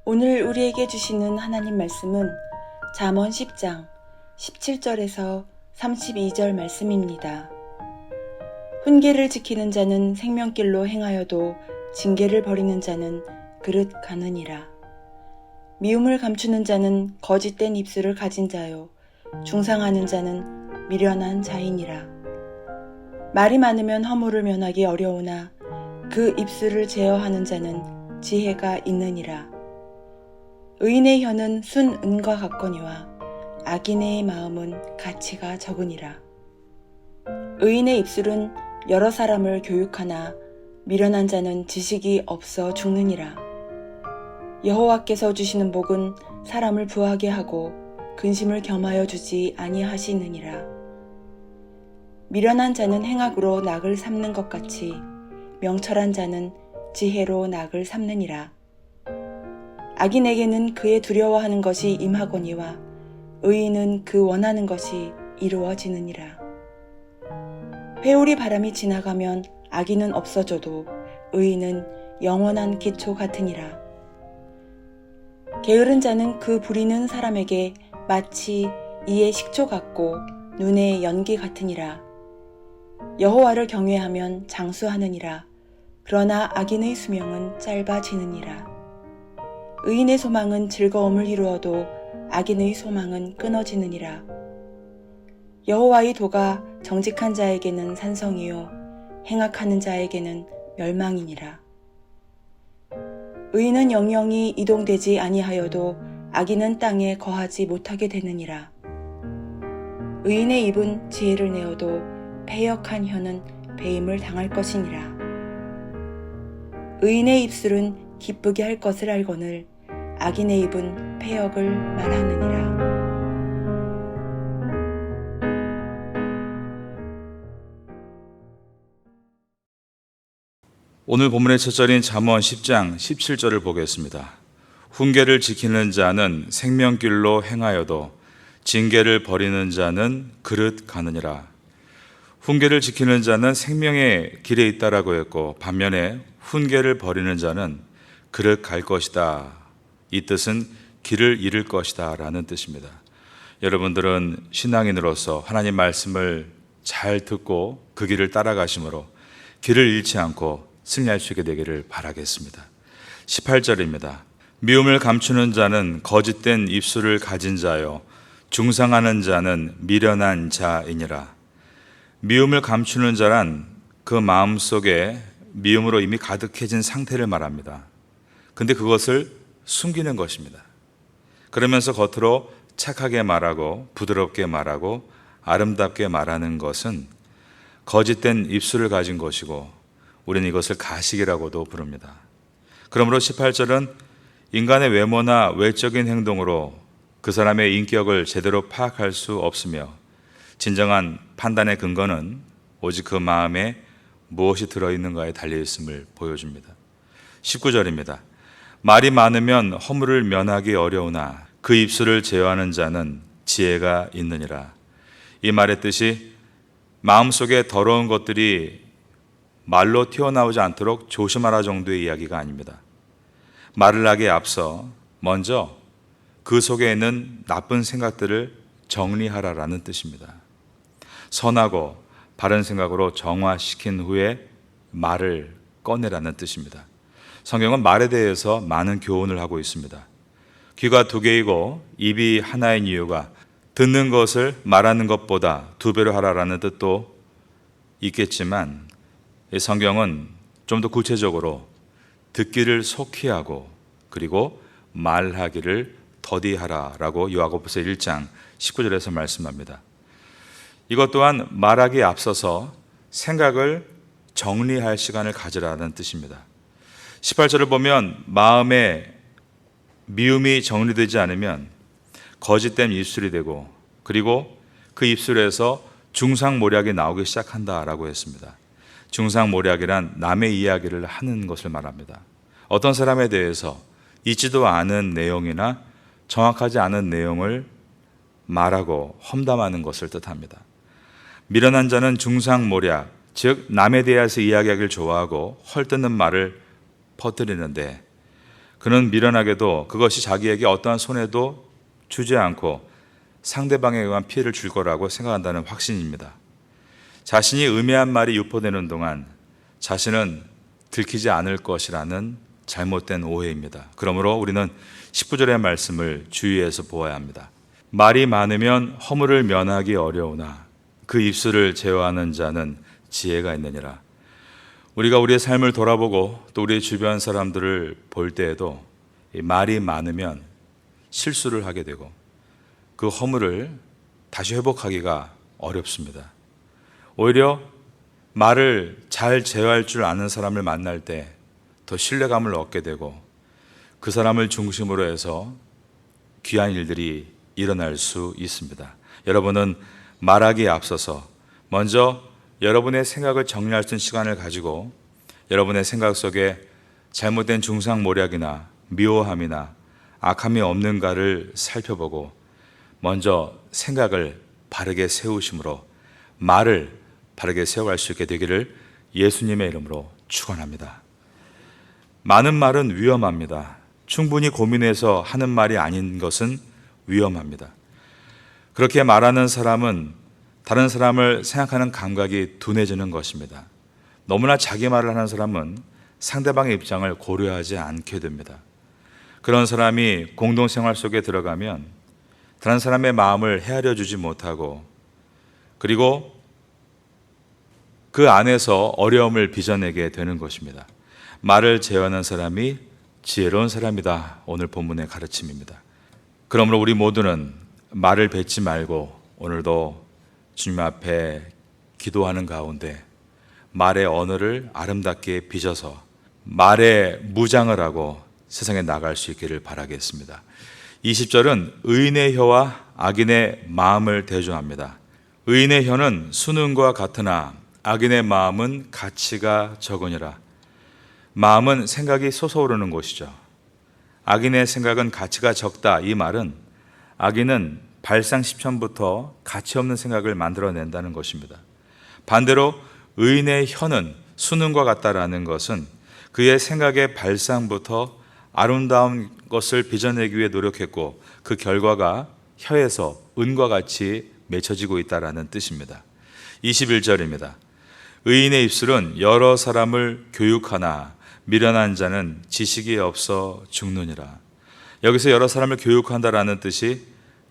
오늘 우리에게 주시는 하나님 말씀은 잠언 10장 17절에서 32절 말씀입니다. 훈계를 지키는 자는 생명길로 행하여도 징계를 버리는 자는 그릇 가느니라. 미움을 감추는 자는 거짓된 입술을 가진 자요 중상하는 자는 미련한 자이니라. 말이 많으면 허물을 면하기 어려우나 그 입술을 제어하는 자는 지혜가 있느니라. 의인의 혀는 순은과 같거니와 악인의 마음은 가치가 적으니라. 의인의 입술은 여러 사람을 교육하나 미련한 자는 지식이 없어 죽느니라. 여호와께서 주시는 복은 사람을 부하게 하고 근심을 겸하여 주지 아니하시느니라. 미련한 자는 행악으로 낙을 삼는 것 같이 명철한 자는 지혜로 낙을 삼느니라. 악인에게는 그의 두려워하는 것이 임하거니와 의인은 그 원하는 것이 이루어지느니라. 회오리 바람이 지나가면 악인은 없어져도 의인은 영원한 기초 같으니라. 게으른 자는 그 부리는 사람에게 마치 이의 식초 같고 눈의 연기 같으니라. 여호와를 경외하면 장수하느니라. 그러나 악인의 수명은 짧아지느니라. 의인의 소망은 즐거움을 이루어도 악인의 소망은 끊어지느니라. 여호와의 도가 정직한 자에게는 산성이요 행악하는 자에게는 멸망이니라. 의인은 영영이 이동되지 아니하여도 악인은 땅에 거하지 못하게 되느니라. 의인의 입은 지혜를 내어도 패역한 혀는 배임을 당할 것이니라. 의인의 입술은 기쁘게 할 것을 알거늘 악인의 입은 패역을 말하느니라. 오늘 본문의 첫 절인 잠언 10장 17절을 보겠습니다. 훈계를 지키는 자는 생명길로 행하여도 징계를 버리는 자는 그릇 가느니라. 훈계를 지키는 자는 생명의 길에 있다라고 했고, 반면에 훈계를 버리는 자는 그릇 갈 것이다. 이 뜻은 길을 잃을 것이다 라는 뜻입니다. 여러분들은 신앙인으로서 하나님 말씀을 잘 듣고 그 길을 따라가심으로 길을 잃지 않고 승리할 수 있게 되기를 바라겠습니다. 18절입니다. 미움을 감추는 자는 거짓된 입술을 가진 자요 중상하는 자는 미련한 자이니라. 미움을 감추는 자란 그 마음속에 미움으로 이미 가득해진 상태를 말합니다. 근데 그것을 숨기는 것입니다. 그러면서 겉으로 착하게 말하고 부드럽게 말하고 아름답게 말하는 것은 거짓된 입술을 가진 것이고 우리는 이것을 가식이라고도 부릅니다. 그러므로 18절은 인간의 외모나 외적인 행동으로 그 사람의 인격을 제대로 파악할 수 없으며 진정한 판단의 근거는 오직 그 마음에 무엇이 들어있는가에 달려있음을 보여줍니다. 19절입니다. 말이 많으면 허물을 면하기 어려우나 그 입술을 제어하는 자는 지혜가 있느니라. 이 말의 뜻이 마음속에 더러운 것들이 말로 튀어나오지 않도록 조심하라 정도의 이야기가 아닙니다. 말을 하기에 앞서 먼저 그 속에 있는 나쁜 생각들을 정리하라라는 뜻입니다. 선하고 바른 생각으로 정화시킨 후에 말을 꺼내라는 뜻입니다. 성경은 말에 대해서 많은 교훈을 하고 있습니다. 귀가 두 개이고 입이 하나인 이유가 듣는 것을 말하는 것보다 두 배로 하라라는 뜻도 있겠지만 이 성경은 좀 더 구체적으로 듣기를 속히 하고 그리고 말하기를 더디하라라고 요하고보서 1장 19절에서 말씀합니다. 이것 또한 말하기에 앞서서 생각을 정리할 시간을 가지라는 뜻입니다. 18절을 보면 마음에 미움이 정리되지 않으면 거짓된 입술이 되고 그리고 그 입술에서 중상모략이 나오기 시작한다라고 했습니다. 중상모략이란 남의 이야기를 하는 것을 말합니다. 어떤 사람에 대해서 있지도 않은 내용이나 정확하지 않은 내용을 말하고 험담하는 것을 뜻합니다. 미련한 자는 중상모략, 즉 남에 대해서 이야기하기를 좋아하고 헐뜯는 말을 퍼뜨리는데 그는 미련하게도 그것이 자기에게 어떠한 손해도 주지 않고 상대방에 의한 피해를 줄 거라고 생각한다는 확신입니다. 자신이 의미한 말이 유포되는 동안 자신은 들키지 않을 것이라는 잘못된 오해입니다. 그러므로 우리는 19절의 말씀을 주의해서 보아야 합니다. 말이 많으면 허물을 면하기 어려우나 그 입술을 제어하는 자는 지혜가 있느니라. 우리가 우리의 삶을 돌아보고 또 우리 주변 사람들을 볼 때에도 이 말이 많으면 실수를 하게 되고 그 허물을 다시 회복하기가 어렵습니다. 오히려 말을 잘 제어할 줄 아는 사람을 만날 때 더 신뢰감을 얻게 되고 그 사람을 중심으로 해서 귀한 일들이 일어날 수 있습니다. 여러분은 말하기에 앞서서 먼저 여러분의 생각을 정리할 수 있는 시간을 가지고 여러분의 생각 속에 잘못된 중상모략이나 미워함이나 악함이 없는가를 살펴보고 먼저 생각을 바르게 세우심으로 말을 바르게 세워갈 수 있게 되기를 예수님의 이름으로 축원합니다. 많은 말은 위험합니다. 충분히 고민해서 하는 말이 아닌 것은 위험합니다. 그렇게 말하는 사람은 다른 사람을 생각하는 감각이 둔해지는 것입니다. 너무나 자기 말을 하는 사람은 상대방의 입장을 고려하지 않게 됩니다. 그런 사람이 공동생활 속에 들어가면 다른 사람의 마음을 헤아려 주지 못하고 그리고 그 안에서 어려움을 빚어내게 되는 것입니다. 말을 제어하는 사람이 지혜로운 사람이다. 오늘 본문의 가르침입니다. 그러므로 우리 모두는 말을 뱉지 말고 오늘도 주님 앞에 기도하는 가운데 말의 언어를 아름답게 빚어서 말에 무장을 하고 세상에 나갈 수 있기를 바라겠습니다. 20절은 의인의 혀와 악인의 마음을 대조합니다. 의인의 혀는 수능과 같으나 악인의 마음은 가치가 적으니라. 마음은 생각이 솟아오르는 곳이죠. 악인의 생각은 가치가 적다. 이 말은 악인은 발상십천부터 가치 없는 생각을 만들어낸다는 것입니다. 반대로 의인의 혀는 수능과 같다라는 것은 그의 생각의 발상부터 아름다운 것을 빚어내기 위해 노력했고 그 결과가 혀에서 은과 같이 맺혀지고 있다라는 뜻입니다. 21절입니다. 의인의 입술은 여러 사람을 교육하나 미련한 자는 지식이 없어 죽느니라. 여기서 여러 사람을 교육한다라는 뜻이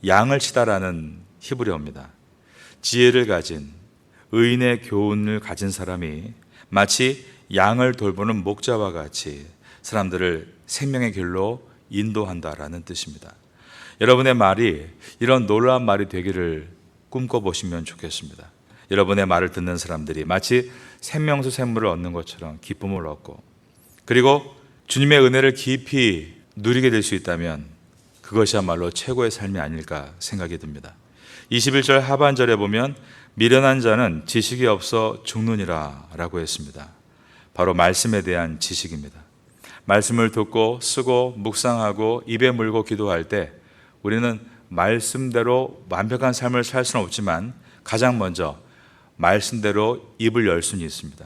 양을 치다라는 히브리어입니다. 지혜를 가진 의인의 교훈을 가진 사람이 마치 양을 돌보는 목자와 같이 사람들을 생명의 길로 인도한다라는 뜻입니다. 여러분의 말이 이런 놀라운 말이 되기를 꿈꿔보시면 좋겠습니다. 여러분의 말을 듣는 사람들이 마치 생명수 샘물을 얻는 것처럼 기쁨을 얻고 그리고 주님의 은혜를 깊이 누리게 될 수 있다면 그것이야말로 최고의 삶이 아닐까 생각이 듭니다. 21절 하반절에 보면 미련한 자는 지식이 없어 죽느니라 라고 했습니다. 바로 말씀에 대한 지식입니다. 말씀을 듣고 쓰고 묵상하고 입에 물고 기도할 때 우리는 말씀대로 완벽한 삶을 살 수는 없지만 가장 먼저 말씀대로 입을 열 수는 있습니다.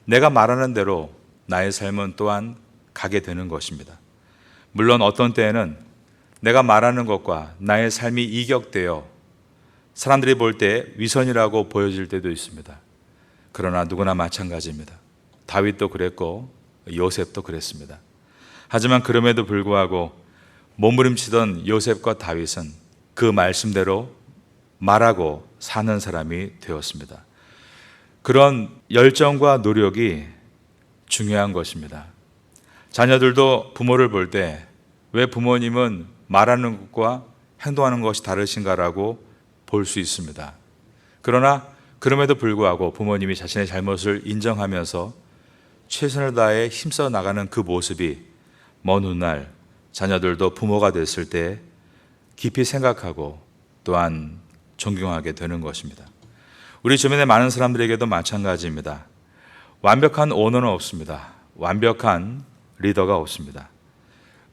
내가 말하는 대로 나의 삶은 또한 가게 되는 것입니다. 물론 어떤 때에는 내가 말하는 것과 나의 삶이 이격되어 사람들이 볼 때 위선이라고 보여질 때도 있습니다. 그러나 누구나 마찬가지입니다. 다윗도 그랬고 요셉도 그랬습니다. 하지만 그럼에도 불구하고 몸부림치던 요셉과 다윗은 그 말씀대로 말하고 사는 사람이 되었습니다. 그런 열정과 노력이 중요한 것입니다. 자녀들도 부모를 볼 때 왜 부모님은 말하는 것과 행동하는 것이 다르신가라고 볼 수 있습니다. 그러나 그럼에도 불구하고 부모님이 자신의 잘못을 인정하면서 최선을 다해 힘써 나가는 그 모습이 먼 훗날 자녀들도 부모가 됐을 때 깊이 생각하고 또한 존경하게 되는 것입니다. 우리 주변의 많은 사람들에게도 마찬가지입니다. 완벽한 오너는 없습니다. 완벽한 리더가 없습니다.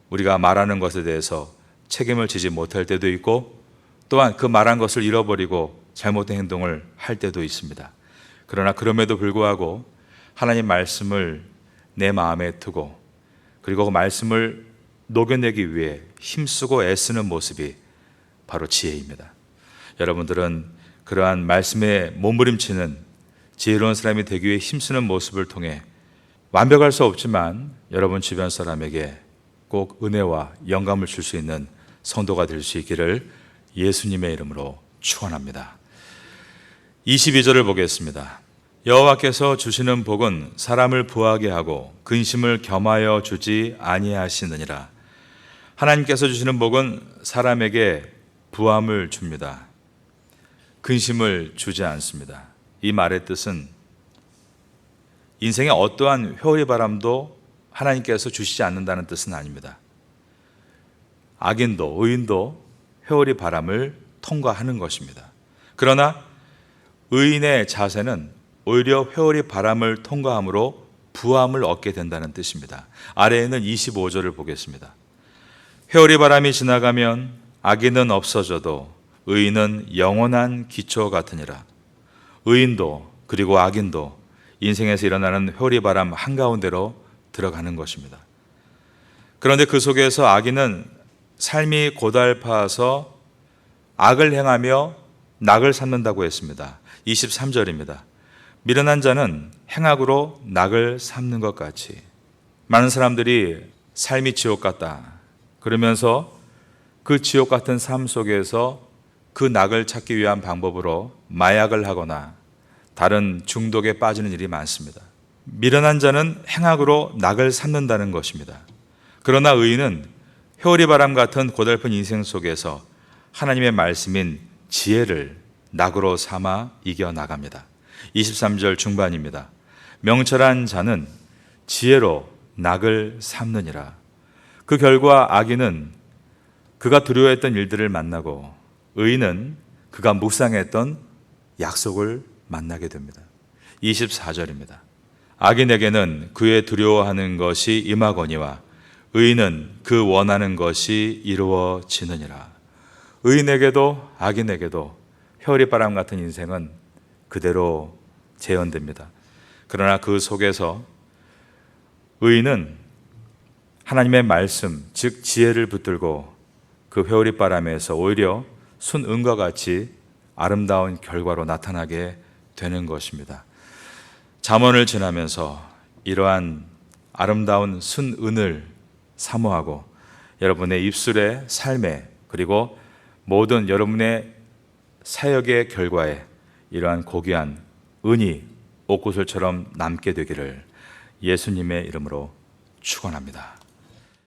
우리가 말하는 것에 대해서 책임을 지지 못할 때도 있고 또한 그 말한 것을 잃어버리고 잘못된 행동을 할 때도 있습니다. 그러나 그럼에도 불구하고 하나님 말씀을 내 마음에 두고 그리고 그 말씀을 녹여내기 위해 힘쓰고 애쓰는 모습이 바로 지혜입니다. 여러분들은 그러한 말씀에 몸부림치는 지혜로운 사람이 되기 위해 힘쓰는 모습을 통해 완벽할 수 없지만 여러분 주변 사람에게 꼭 은혜와 영감을 줄 수 있는 성도가 될 수 있기를 예수님의 이름으로 축원합니다. 22절을 보겠습니다. 여호와께서 주시는 복은 사람을 부하게 하고 근심을 겸하여 주지 아니하시느니라. 하나님께서 주시는 복은 사람에게 부함을 줍니다. 근심을 주지 않습니다. 이 말의 뜻은 인생의 어떠한 회오리 바람도 하나님께서 주시지 않는다는 뜻은 아닙니다. 악인도 의인도 회오리 바람을 통과하는 것입니다. 그러나 의인의 자세는 오히려 회오리 바람을 통과함으로 부함을 얻게 된다는 뜻입니다. 아래에는 25절을 보겠습니다. 회오리 바람이 지나가면 악인은 없어져도 의인은 영원한 기초 같으니라. 의인도 그리고 악인도 인생에서 일어나는 회오리 바람 한가운데로 들어가는 것입니다. 그런데 그 속에서 악인은 삶이 고달파서 악을 행하며 낙을 삼는다고 했습니다. 23절입니다. 미련한 자는 행악으로 낙을 삼는 것 같이. 많은 사람들이 삶이 지옥 같다 그러면서 그 지옥 같은 삶 속에서 그 낙을 찾기 위한 방법으로 마약을 하거나 다른 중독에 빠지는 일이 많습니다. 미련한 자는 행악으로 낙을 삼는다는 것입니다. 그러나 의인은 회오리 바람 같은 고달픈 인생 속에서 하나님의 말씀인 지혜를 낙으로 삼아 이겨나갑니다. 23절 중반입니다. 명철한 자는 지혜로 낙을 삼느니라. 그 결과 악인은 그가 두려워했던 일들을 만나고 의인은 그가 묵상했던 약속을 만나게 됩니다. 24절입니다. 악인에게는 그의 두려워하는 것이 임하거니와 의인은 그 원하는 것이 이루어지느니라. 의인에게도 악인에게도 회오리바람 같은 인생은 그대로 재현됩니다. 그러나 그 속에서 의인은 하나님의 말씀, 즉 지혜를 붙들고 그 회오리바람에서 오히려 순은과 같이 아름다운 결과로 나타나게 되는 것입니다. 잠언을 지나면서 이러한 아름다운 순은을 사모하고 여러분의 입술의 삶에 그리고 모든 여러분의 사역의 결과에 이러한 고귀한 은이 옥구슬처럼 남게 되기를 예수님의 이름으로 축원합니다.